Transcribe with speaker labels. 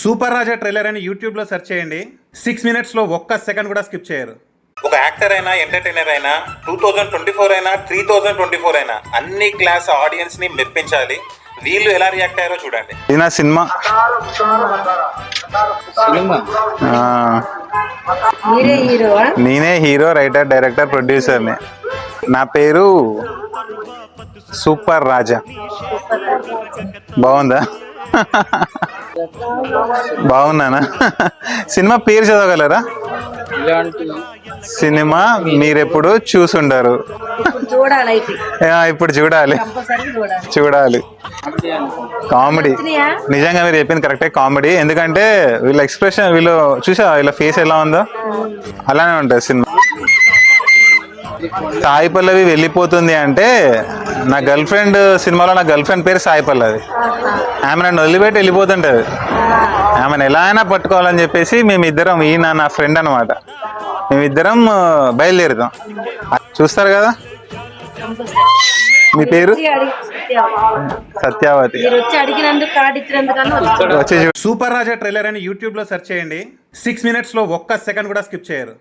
Speaker 1: Super రాజా trailer అని YouTube లో search చేయండి. 6 minutes లో ఒక్క సెకండ్ కూడా స్కిప్ చేయరు. ఒక యాక్టర్ అయినా, ఎంటర్టైనర్ అయినా, 2024 అయినా, 3024 అయినా అన్ని క్లాస్ ఆడియన్స్ ని మెప్పించాలి. వీళ్ళు ఎలా రియాక్ట్ అయ్యారో చూడండి.
Speaker 2: ఇది నా సినిమా. నేనే హీరో, రైటర్, డైరెక్టర్, ప్రొడ్యూసర్ని. నా పేరు సూపర్ రాజా. బాగుందా? బాగున్నానా? సినిమా పేరు చదవగలరా? సినిమా మీరెప్పుడు చూసుండరు, ఇప్పుడు చూడాలి. కామెడీ. నిజంగా మీరు చెప్పింది కరెక్టే, కామెడీ. ఎందుకంటే వీళ్ళ ఎక్స్ప్రెషన్, వీళ్ళు చూసా వీళ్ళ ఫేస్ ఎలా ఉందో అలానే ఉంటుంది సినిమా. సాయి పల్లవి వెళ్ళిపోతుంది అంటే, నా గర్ల్ ఫ్రెండ్ సినిమాలో నా గర్ల్ ఫ్రెండ్ పేరు సాయి పల్లవి. ఆమె నన్ను వదిలిపెట్టి వెళ్ళిపోతుంటది. ఆమెను ఎలా అయినా పట్టుకోవాలని చెప్పేసి మేమిద్దరం, ఈయన నా ఫ్రెండ్ అనమాట, మేమిద్దరం బయలుదేరుతాం. చూస్తారు కదా. మీ పేరు? సత్యావతి.
Speaker 1: సూపర్ రాజా ట్రైలర్ అని యూట్యూబ్ లో సెర్చ్ చేయండి. 6 minutes లో ఒక్క సెకండ్ కూడా స్కిప్ చేయరు.